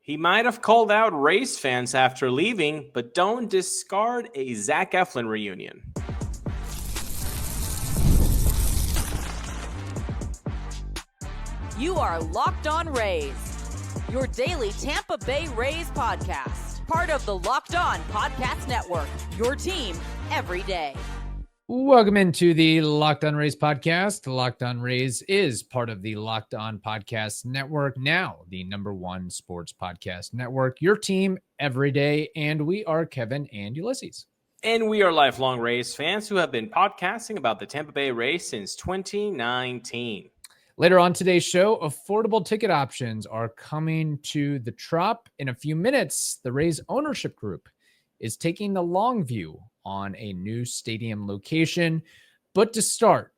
He might have called out Rays fans after leaving, but don't discard a Zach Eflin reunion. You are Locked On Rays, your daily Tampa Bay Rays podcast. Part of the Locked On Podcast Network, your team every day. Welcome into the Locked On Rays podcast. Locked On Rays is part of the Locked On Podcast Network, now the #1 sports podcast network, your team every day. And we are Kevin and Ulises. And we are lifelong Rays fans who have been podcasting about the Tampa Bay Rays since 2019. Later on today's show, affordable ticket options are coming to the Trop. In a few minutes, the Rays ownership group is taking the long view on a new stadium location. But to start,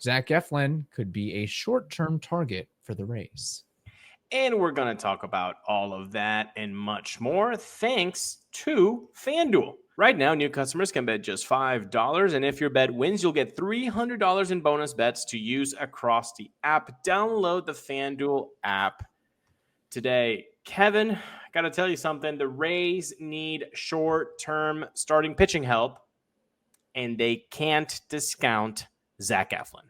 Zach Eflin could be a short-term target for the Rays. And we're going to talk about all of that and much more thanks to FanDuel. Right now, new customers can bet just $5, and if your bet wins, you'll get $300 in bonus bets to use across the app. Download the FanDuel app today. Kevin, I got to tell you something. The Rays need short-term starting pitching help, and they can't discount Zach Eflin.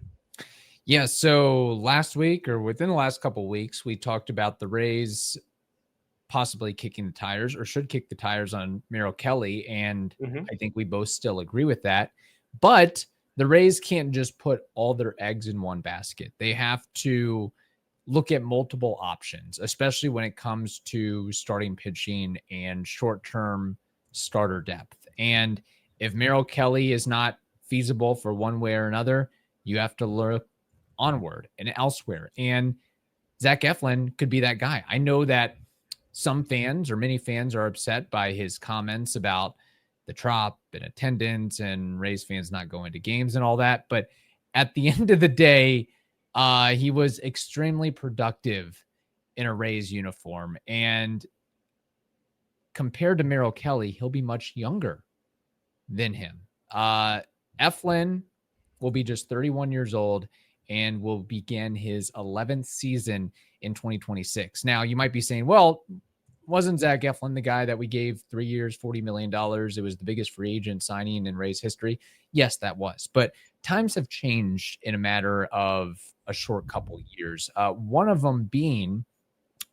Yeah, so last week or within the last couple of weeks, we talked about the Rays possibly kicking the tires or should kick the tires on Merrill Kelly, and I think we both still agree with that. But the Rays can't just put all their eggs in one basket. They have to look at multiple options, especially when it comes to starting pitching and short-term starter depth. And if Merrill Kelly is not feasible for one way or another, you have to look onward and elsewhere. And Zach Eflin could be that guy. I know that some fans or many fans are upset by his comments about the Trop and attendance and Rays fans not going to games and all that. But at the end of the day, he was extremely productive in a Rays uniform. And compared to Merrill Kelly, he'll be much younger than him. Eflin will be just 31 years old and will begin his 11th season in 2026. Now, you might be saying, well, wasn't Zach Eflin the guy that we gave 3 years, $40 million? It was the biggest free agent signing in Rays history. Yes, that was. But times have changed in a matter of a short couple years. One of them being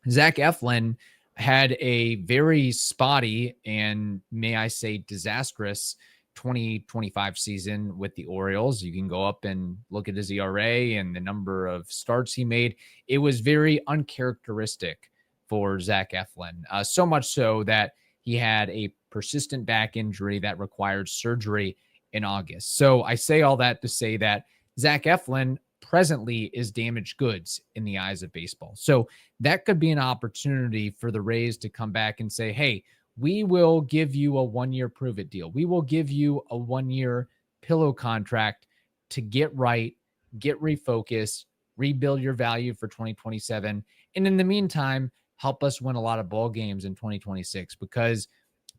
Zach Eflin had a very spotty and, may I say, disastrous 2025 season with the Orioles. You can go up and look at his ERA and the number of starts he made. It was very uncharacteristic for Zach Eflin, so much so that he had a persistent back injury that required surgery in August. So I say all that to say that Zach Eflin presently is damaged goods in the eyes of baseball. So that could be an opportunity for the Rays to come back and say, hey, we will give you a 1-year prove-it deal. We will give you a 1-year pillow contract to get right, get refocused, rebuild your value for 2027. And in the meantime, help us win a lot of ball games in 2026 because,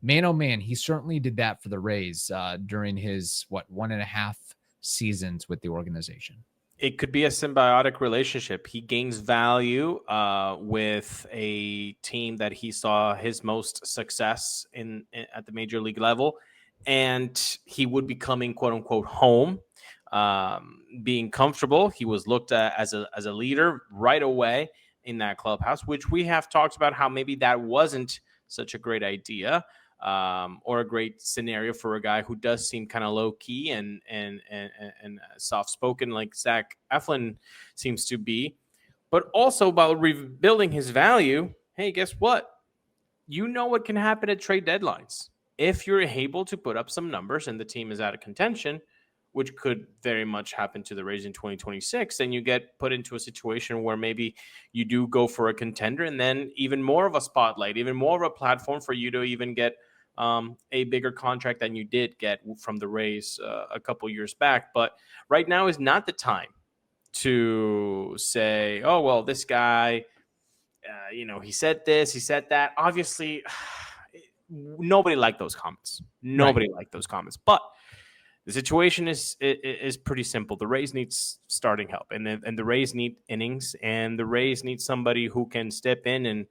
man, oh man, he certainly did that for the Rays during his, 1.5 seasons with the organization. It could be a symbiotic relationship. He gains value with a team that he saw his most success in at the major league level, and he would be coming, quote unquote, home, being comfortable. He was looked at as a leader right away in that clubhouse, which we have talked about how maybe that wasn't such a great idea. Or a great scenario for a guy who does seem kind of low key and soft spoken like Zach Eflin seems to be, but also while rebuilding his value. Hey, guess what? You know what can happen at trade deadlines if you're able to put up some numbers and the team is out of contention, which could very much happen to the Rays in 2026. Then you get put into a situation where maybe you do go for a contender and then even more of a spotlight, even more of a platform for you to even get a bigger contract than you did get from the Rays a couple years back. But right now is not the time to say, oh, well, this guy, he said this, he said that. Obviously, nobody liked those comments. Nobody liked those comments. But the situation is pretty simple. The Rays need starting help, and the Rays need innings, and the Rays need somebody who can step in and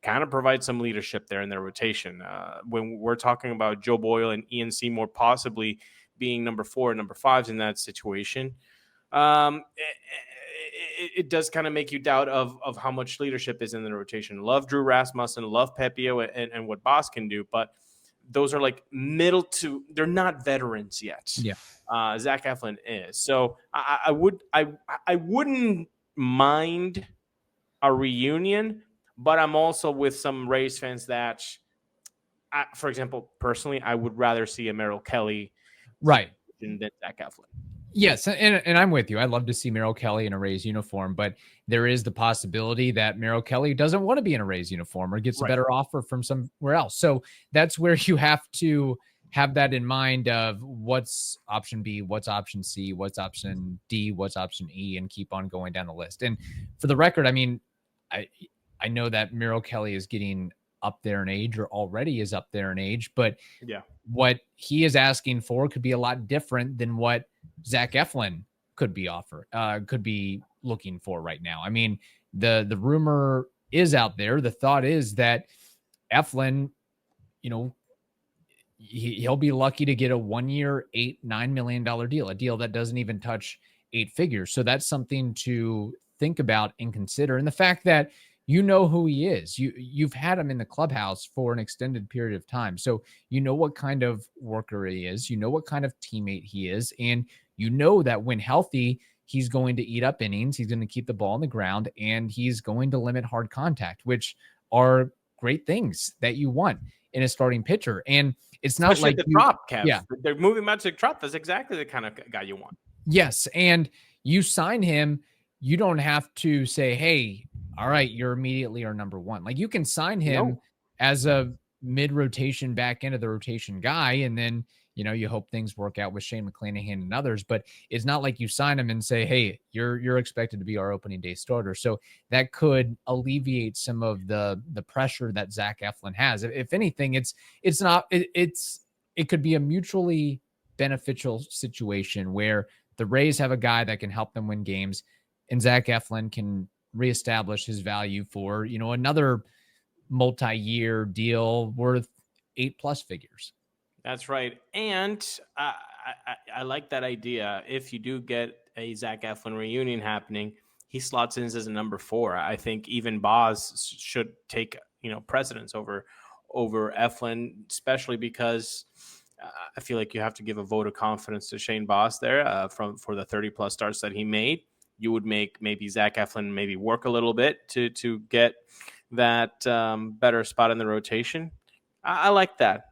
kind of provide some leadership there in their rotation. When we're talking about Joe Boyle and Ian Seymour possibly being number 4 and number 5s in that situation, it does kind of make you doubt of how much leadership is in the rotation. Love Drew Rasmussen, love Pepio and what Boss can do, but those are like middle to, they're not veterans yet. Yeah. Zach Eflin is. So I wouldn't mind a reunion, but I'm also with some Rays fans that, for example, personally, I would rather see a Merrill Kelly right than Zach Eflin. Yes, and I'm with you. I'd love to see Merrill Kelly in a Rays uniform, but there is the possibility that Merrill Kelly doesn't want to be in a Rays uniform or gets a better offer from somewhere else. So that's where you have to have that in mind of what's option B, what's option C, what's option D, what's option E, and keep on going down the list. And for the record, I mean, I know that Merrill Kelly is getting up there in age or already is up there in age, but what he is asking for could be a lot different than what Zach Eflin could be looking for right now. I mean, the rumor is out there. The thought is that Eflin, he'll be lucky to get a 1-year, $8-9 million deal, a deal that doesn't even touch 8 figures. So that's something to think about and consider. And the fact that who he is, you've had him in the clubhouse for an extended period of time. So what kind of worker he is, what kind of teammate he is. And that when healthy, he's going to eat up innings. He's going to keep the ball on the ground and he's going to limit hard contact, which are great things that you want in a starting pitcher. And it's not especially like the drop, Kev. Yeah. They're moving magic drop. That's exactly the kind of guy you want. Yes. And you sign him, you don't have to say, hey, all right, you're immediately our number 1. Like you can sign him as a mid-rotation, back into the rotation guy. And then, you hope things work out with Shane McClanahan and others, but it's not like you sign him and say, hey, you're expected to be our opening day starter. So that could alleviate some of the pressure that Zach Eflin has. If anything, it could be a mutually beneficial situation where the Rays have a guy that can help them win games and Zach Eflin can reestablish his value for, another multi-year deal worth 8+ figures. That's right. And I like that idea. If you do get a Zach Eflin reunion happening, he slots in as a number 4. I think even Boz should take, precedence over Eflin, especially because I feel like you have to give a vote of confidence to Shane Boss there for the 30+ starts that he made. You would make maybe Zach Eflin maybe work a little bit to get that better spot in the rotation. I like that.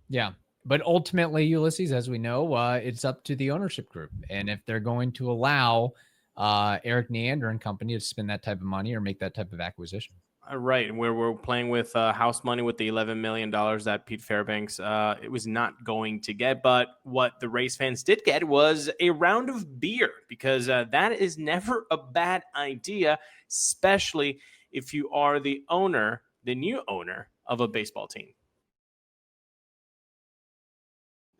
Yeah. But ultimately, Ulises, as we know, it's up to the ownership group. And if they're going to allow Eric Neander and company to spend that type of money or make that type of acquisition. Right. We're playing with house money with the $11 million that Pete Fairbanks it was not going to get. But what the Rays fans did get was a round of beer, because that is never a bad idea, especially if you are the new owner of a baseball team.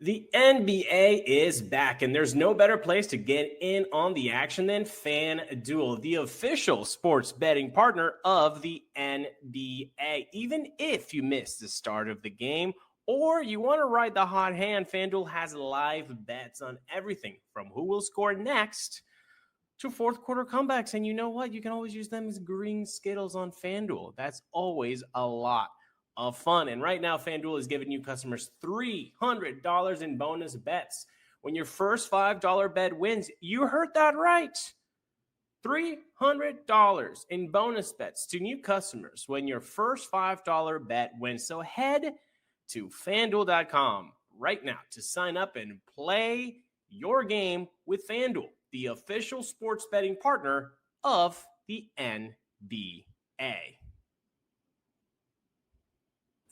The NBA is back, and there's no better place to get in on the action than FanDuel, the official sports betting partner of the NBA. Even if you missed the start of the game or you want to ride the hot hand, FanDuel has live bets on everything from who will score next to fourth quarter comebacks. And you know what? You can always use them as green Skittles on FanDuel. That's always a lot of fun. And right now, FanDuel is giving you customers $300 in bonus bets when your first $5 bet wins. You heard that right. $300 in bonus bets to new customers when your first $5 bet wins. So head to FanDuel.com right now to sign up and play your game with FanDuel, the official sports betting partner of the NBA.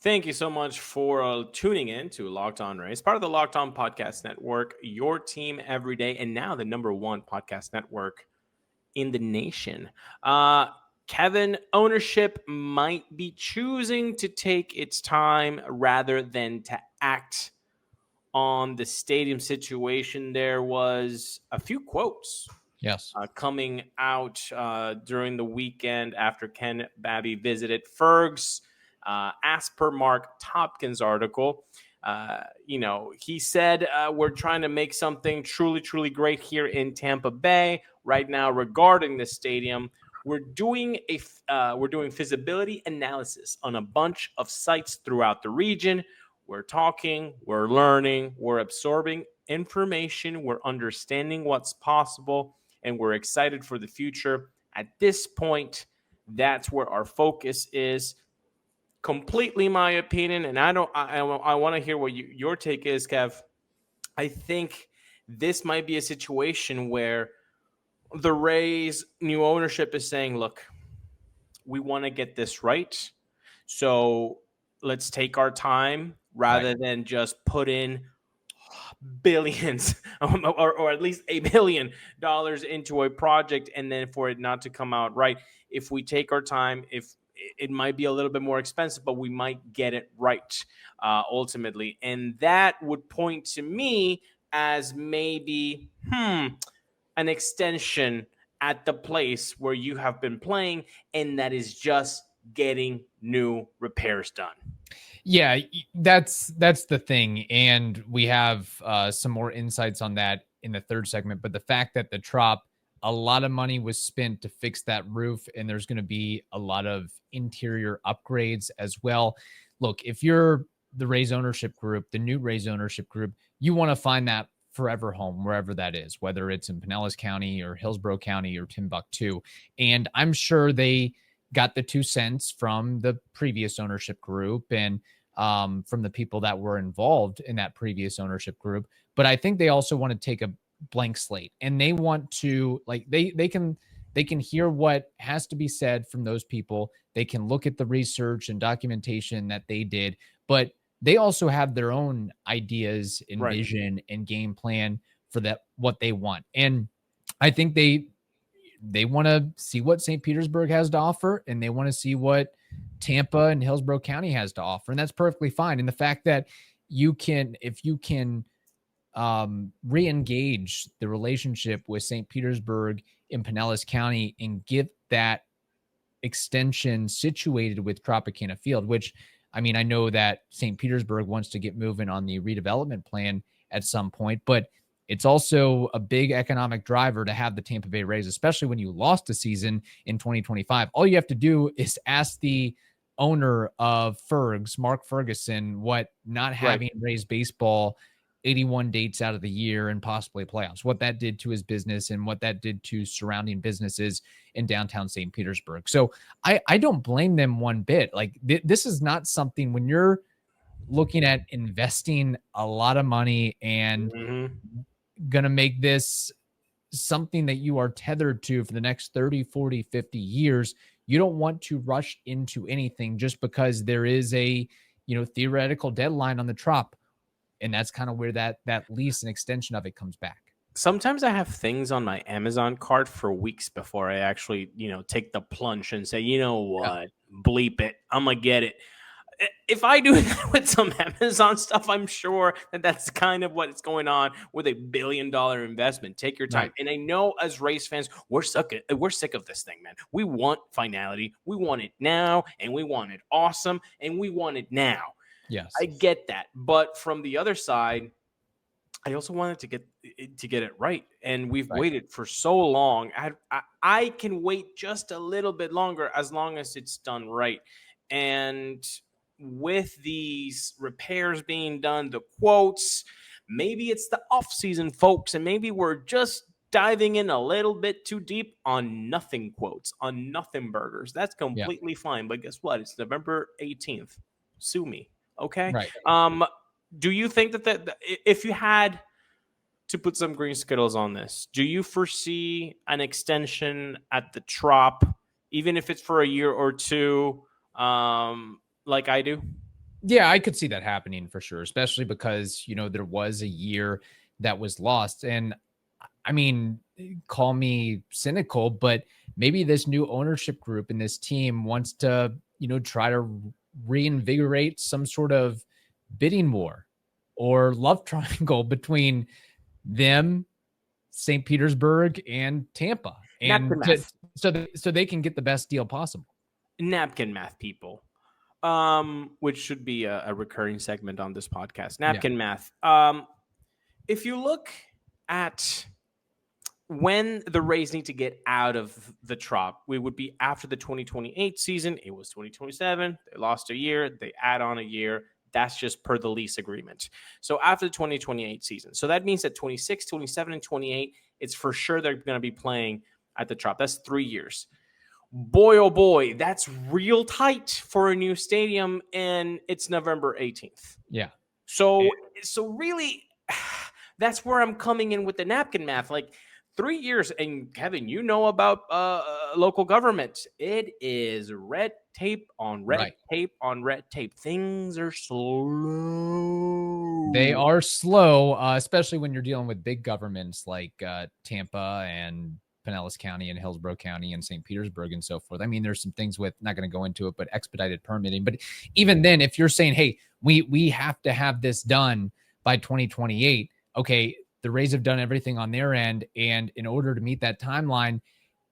Thank you so much for tuning in to Locked On Rays, part of the Locked On Podcast Network, your team every day, and now the number 1 podcast network in the nation. Kevin, ownership might be choosing to take its time rather than to act on the stadium situation. There was a few quotes Yes. Coming out during the weekend after Ken Babby visited Fergs. As per Mark Topkins' article, he said, we're trying to make something truly, truly great here in Tampa Bay right now regarding the stadium. We're doing feasibility analysis on a bunch of sites throughout the region. We're talking, we're learning, we're absorbing information, we're understanding what's possible, and we're excited for the future. At this point, that's where our focus is. Completely my opinion, and I want to hear what your take is, Kev. I think this might be a situation where the Rays' new ownership is saying, look, we want to get this right. So let's take our time rather than just put in billions or at least $1 billion into a project and then for it not to come out right. If we take our time, if it might be a little bit more expensive, but we might get it right ultimately. And that would point to me as maybe an extension at the place where you have been playing, and that is just getting new repairs done. Yeah, that's the thing. And we have some more insights on that in the third segment. But the fact that the Trop, a lot of money was spent to fix that roof, and there's going to be a lot of interior upgrades as well. Look, if you're the Rays ownership group, the new Rays ownership group, you want to find that forever home, wherever that is, whether it's in Pinellas County or Hillsborough County or Timbuktu. And I'm sure they got the 2 cents from the previous ownership group and from the people that were involved in that previous ownership group. But I think they also want to take a blank slate, and they want to, like, they can hear what has to be said from those people. They can look at the research and documentation that they did, but they also have their own ideas and vision and game plan for that, what they want. And I think they want to see what St. Petersburg has to offer, and they want to see what Tampa and Hillsborough County has to offer. And that's perfectly fine. And the fact that if you can re-engage the relationship with St. Petersburg in Pinellas County and get that extension situated with Tropicana Field, which, I mean, I know that St. Petersburg wants to get moving on the redevelopment plan at some point, but it's also a big economic driver to have the Tampa Bay Rays, especially when you lost a season in 2025. All you have to do is ask the owner of Fergs, Mark Ferguson, what not having Rays baseball 81 dates out of the year and possibly playoffs, what that did to his business and what that did to surrounding businesses in downtown St. Petersburg. So I don't blame them one bit. Like this is not something, when you're looking at investing a lot of money and going to make this something that you are tethered to for the next 30, 40, 50 years, you don't want to rush into anything just because there is a, theoretical deadline on the Trop. And that's kind of where that lease and extension of it comes back. Sometimes I have things on my Amazon cart for weeks before I actually, take the plunge and say, you know what, bleep it, I'm going to get it. If I do that with some Amazon stuff, I'm sure that's kind of what's going on with $1 billion investment. Take your time. Right. And I know as Rays fans, we're sick of this thing, man. We want finality. We want it now, and we want it awesome, and we want it now. Yes, I get that. But from the other side, I also wanted to get it right. And we've waited for so long. I can wait just a little bit longer as long as it's done right. And with these repairs being done, the quotes, maybe it's the offseason, folks, and maybe we're just diving in a little bit too deep on nothing quotes, on nothing burgers. That's completely fine. But guess what? It's November 18th. Sue me. Okay. Right. Do you think that if you had to put some green skittles on this, do you foresee an extension at the Trop, even if it's for a year or two, like I do? Yeah, I could see that happening for sure, especially because, there was a year that was lost. And I mean, call me cynical, but maybe this new ownership group and this team wants to, try to reinvigorate some sort of bidding war or love triangle between them St. Petersburg and Tampa, and so they can get the best deal possible. Napkin math, people, which should be a recurring segment on this podcast. Napkin math. If you look at when the Rays need to get out of the Trop, we would be after the 2028 season. It was 2027. They lost a year. They add on a year. That's just per the lease agreement. So after the 2028 season. So that means that 26, 27, and 28, it's for sure they're going to be playing at the Trop. That's 3 years. Boy, oh boy, that's real tight for a new stadium, and it's November 18th. Yeah. So really, that's where I'm coming in with the napkin math. Like 3 years, and Kevin, you know about local government. It is red tape on red tape on red tape. Things are slow. They are slow, especially when you're dealing with big governments like Tampa and Pinellas County and Hillsborough County and St. Petersburg and so forth. I mean, there's some things with, not going to go into it, but expedited permitting. But even then, if you're saying, hey, we have to have this done by 2028, okay, the Rays have done everything on their end. And in order to meet that timeline,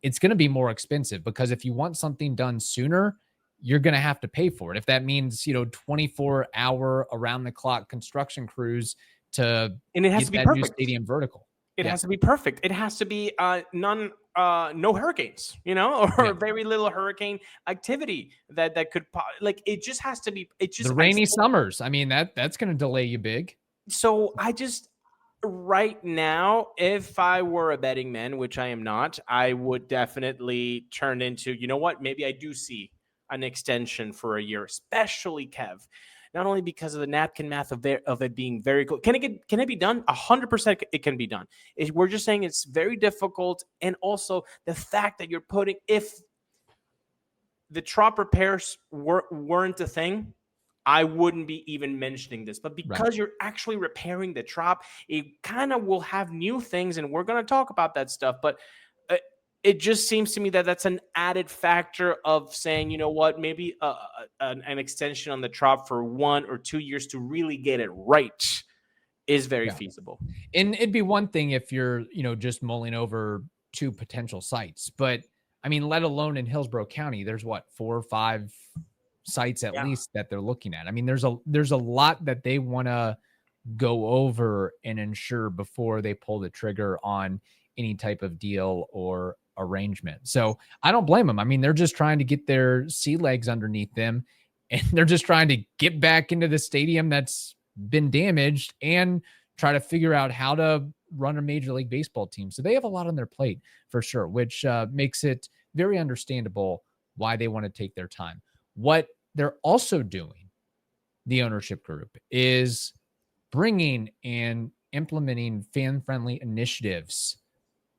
it's going to be more expensive, because if you want something done sooner, you're going to have to pay for it. If that means, 24-hour around the clock construction crews and it has to be perfect. New stadium vertical. It has to be perfect. It has to be no hurricanes, or very little hurricane activity that could it just has to be. It just the rainy summers. I mean, that's going to delay you big. So right now, if I were a betting man, which I am not, I would definitely turn into, maybe I do see an extension for a year, especially Kev. Not only because of the napkin math of it being very cool. Can it be done? 100% it can be done. We're just saying it's very difficult. And also the fact that you're if the Trop repairs weren't a thing, I wouldn't be even mentioning this. But because you're actually repairing the Trop, it kind of will have new things. And we're going to talk about that stuff. But it just seems to me that that's an added factor of saying, maybe an extension on the Trop for 1 or 2 years to really get it right is very feasible. And it'd be one thing if you're, just mulling over 2 potential sites. But, I mean, let alone in Hillsborough County, there's 4 or 5 sites at least that they're looking at. I mean, there's a lot that they want to go over and ensure before they pull the trigger on any type of deal or arrangement. So I don't blame them. I mean, they're just trying to get their sea legs underneath them, and they're just trying to get back into the stadium that's been damaged and try to figure out how to run a Major League Baseball team. So they have a lot on their plate for sure, which makes it very understandable why they want to take their time. What they're also doing, the ownership group, is bringing and implementing fan-friendly initiatives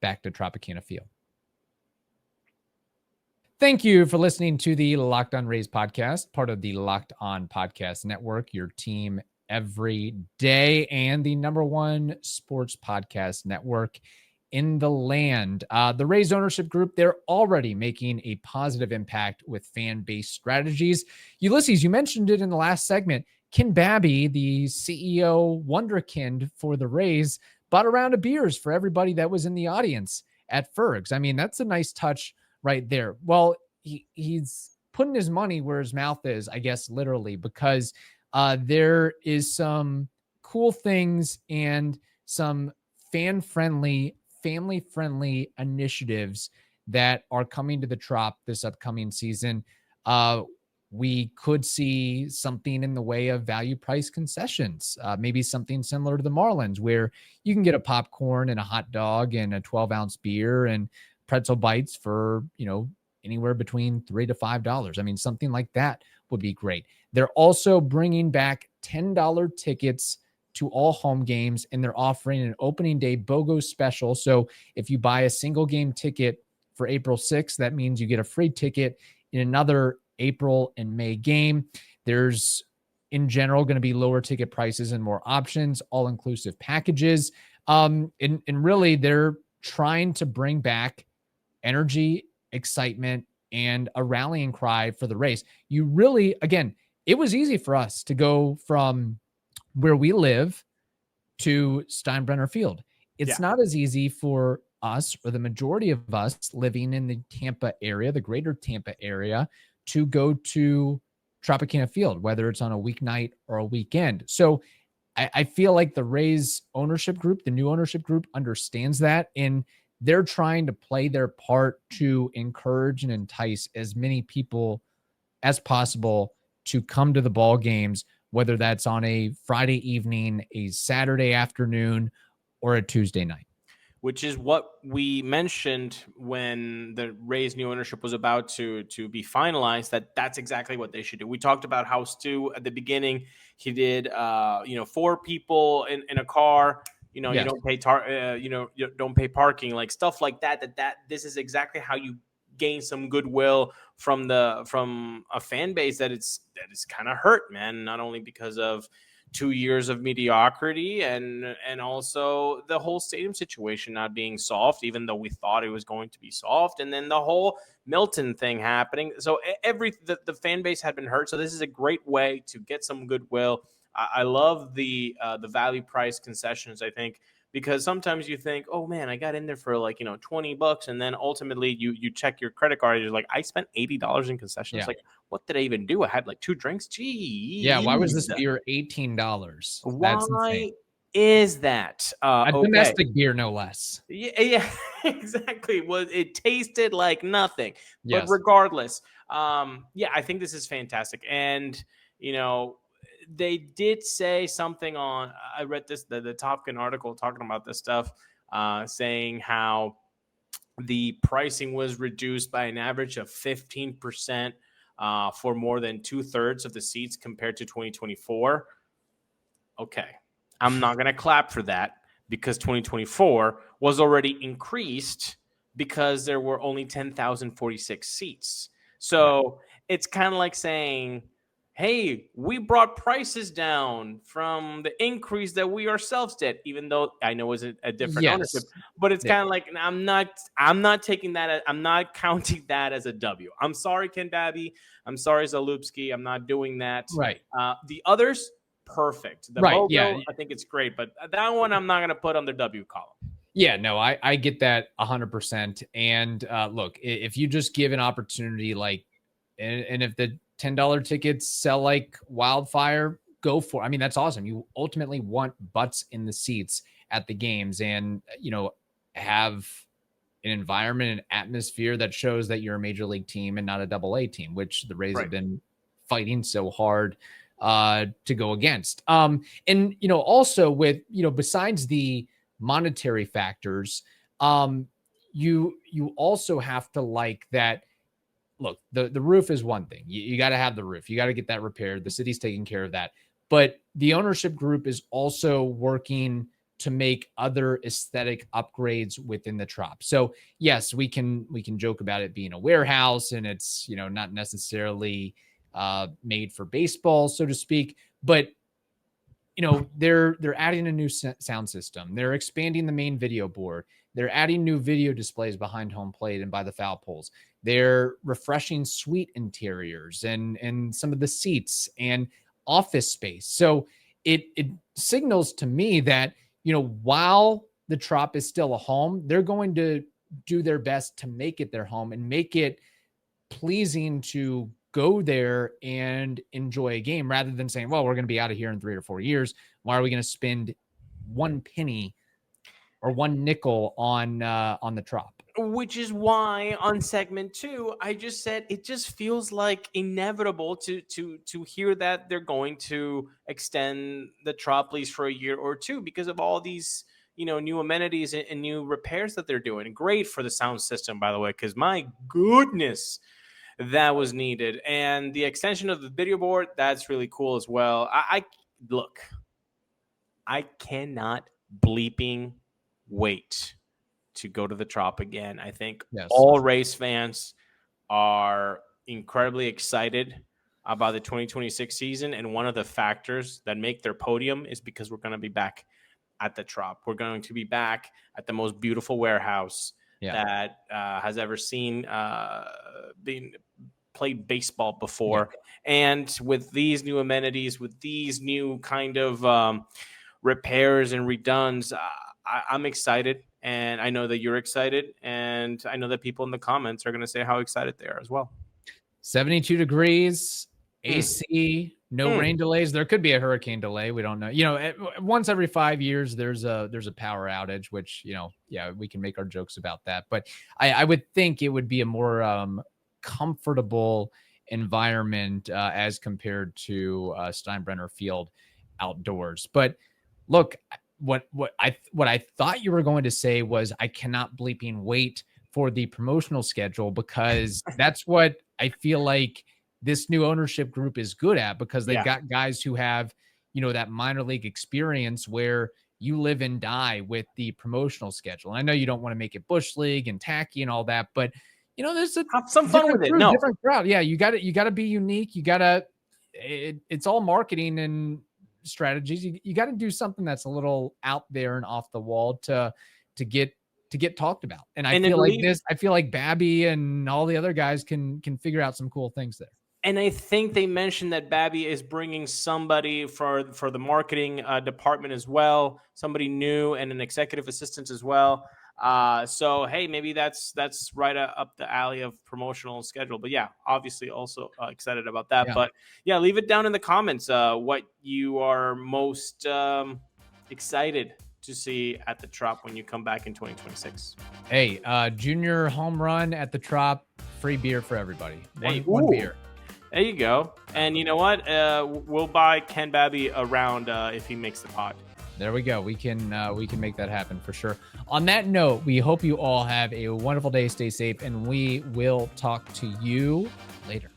back to Tropicana Field. Thank you for listening to the Locked On Rays podcast, part of the Locked On Podcast Network, your team every day, and the #1 sports podcast network in the land. The Rays ownership group, they're already making a positive impact with fan-based strategies. Ulises, you mentioned it in the last segment. Ken Babby, the CEO wonderkind for the Rays, bought a round of beers for everybody that was in the audience at Ferg's. I mean, that's a nice touch right there. Well, he's putting his money where his mouth is, I guess, literally, because there is some cool things and some fan-friendly, family-friendly initiatives that are coming to the Trop this upcoming season. We could see something in the way of value price concessions, maybe something similar to the Marlins, where you can get a popcorn and a hot dog and a 12-ounce beer and pretzel bites for, anywhere between $3 to $5. I mean, something like that would be great. They're also bringing back $10 tickets to all home games, and they're offering an opening day BOGO special. So if you buy a single game ticket for April 6th, that means you get a free ticket in another April and May game. There's, in general, going to be lower ticket prices and more options, all-inclusive packages. And really, they're trying to bring back energy, excitement, and a rallying cry for the Rays. You really, again, it was easy for us to go from where we live to Steinbrenner Field. It's not as easy for us, or the majority of us living in the Tampa area, the greater Tampa area, to go to Tropicana Field, whether it's on a weeknight or a weekend. So I feel like the Rays ownership group, the new ownership group, understands that, and they're trying to play their part to encourage and entice as many people as possible to come to the ball games, whether that's on a Friday evening, a Saturday afternoon, or a Tuesday night. Which is what we mentioned when the Rays new ownership was about to be finalized, that's exactly what they should do. We talked about how Stu at the beginning, he did 4 people in a car, you don't pay you don't pay parking, like stuff like that this is exactly how you gain some goodwill from a fan base that is kind of hurt, man, not only because of 2 years of mediocrity and also the whole stadium situation not being solved, even though we thought it was going to be solved. And then the whole Milton thing happening. So the fan base had been hurt. So this is a great way to get some goodwill. I love the value price concessions, I think, because sometimes you think, oh man, I got in there for like, $20. And then ultimately you check your credit card. You're like, I spent $80 in concessions. Yeah. Like, what did I even do? I had like 2 drinks. Gee. Yeah. Why was this beer $18? Why is that? A domestic beer, no less. Yeah, exactly. Well, it tasted like nothing. Yes. But regardless, I think this is fantastic. And, they did say something on, I read this, the Topkin article talking about this stuff, saying how the pricing was reduced by an average of 15% for more than 2/3 of the seats compared to 2024. Okay. I'm not going to clap for that because 2024 was already increased because there were only 10,046 seats. So it's kind of like saying, hey, we brought prices down from the increase that we ourselves did, even though I know it was a different ownership, but it's kind of like, I'm not taking that. I'm not counting that as a W. I'm sorry, Ken Babby. I'm sorry, Zalupski. I'm not doing that. Right. The others, perfect. The logo, I think it's great, but that one I'm not going to put on the W column. Yeah, no, I get that 100%. And look, if you just give an opportunity, like, and if the $10 tickets sell like wildfire, go for it. I mean, that's awesome. You ultimately want butts in the seats at the games and, have an environment and atmosphere that shows that you're a major league team and not a AA team, which the Rays have been fighting so hard to go against. And, also with, besides the monetary factors, you also have to like that. Look, the roof is one thing. You got to have the roof. You got to get that repaired. The city's taking care of that. But the ownership group is also working to make other aesthetic upgrades within the Trop. So yes, we can joke about it being a warehouse and it's, not necessarily made for baseball, so to speak. But they're adding a new sound system. They're expanding the main video board. They're adding new video displays behind home plate and by the foul poles. They're refreshing suite interiors and some of the seats and office space. So it signals to me that, while the Trop is still a home, they're going to do their best to make it their home and make it pleasing to go there and enjoy a game, rather than saying, well, we're going to be out of here in 3 or 4 years. Why are we going to spend 1 penny or 1 nickel on the Trop? Which is why on segment 2, I just said it just feels like inevitable to hear that they're going to extend the Trop lease for a year or 2 because of all these, new amenities and new repairs that they're doing. Great for the sound system, by the way, because my goodness, that was needed. And the extension of the video board, that's really cool as well. I cannot bleeping wait to go to the Trop again. I think all Rays fans are incredibly excited about the 2026 season. And one of the factors that make their podium is because we're going to be back at the Trop. We're going to be back at the most beautiful warehouse that has ever seen being played baseball before. And with these new amenities, with these new kind of repairs and redones, I'm excited, and I know that you're excited, and I know that people in the comments are going to say how excited they are as well. 72 degrees, AC, no rain delays. There could be a hurricane delay. We don't know. You know, once every 5 years, there's a power outage, which, you know, yeah, we can make our jokes about that. But I would think it would be a more comfortable environment as compared to Steinbrenner Field outdoors. But look, what I thought you were going to say was I cannot bleeping wait for the promotional schedule, because that's what I feel like this new ownership group is good at, because they've got guys who have, you know, that minor league experience where you live and die with the promotional schedule. And I know you don't want to make it Bush League and tacky and all that, but you know, there's have some fun with it. No, different crowd. Yeah, you got to be unique. You got to. It's all marketing and strategies. You got to do something that's a little out there and off the wall to get talked about. And I feel like Babby and all the other guys can figure out some cool things there. And I think they mentioned that Babby is bringing somebody for the marketing department as well, somebody new, and an executive assistant as well. So, hey, maybe that's right up the alley of promotional schedule. But yeah, obviously also excited about that. Yeah. But yeah, leave it down in the comments what you are most excited to see at the Trop when you come back in 2026. Hey, junior home run at the Trop, free beer for everybody. One beer. There you go. And you know what? We'll buy Ken Babby a round if he makes the pod. There we go. We can make that happen for sure. On that note, we hope you all have a wonderful day. Stay safe, and we will talk to you later.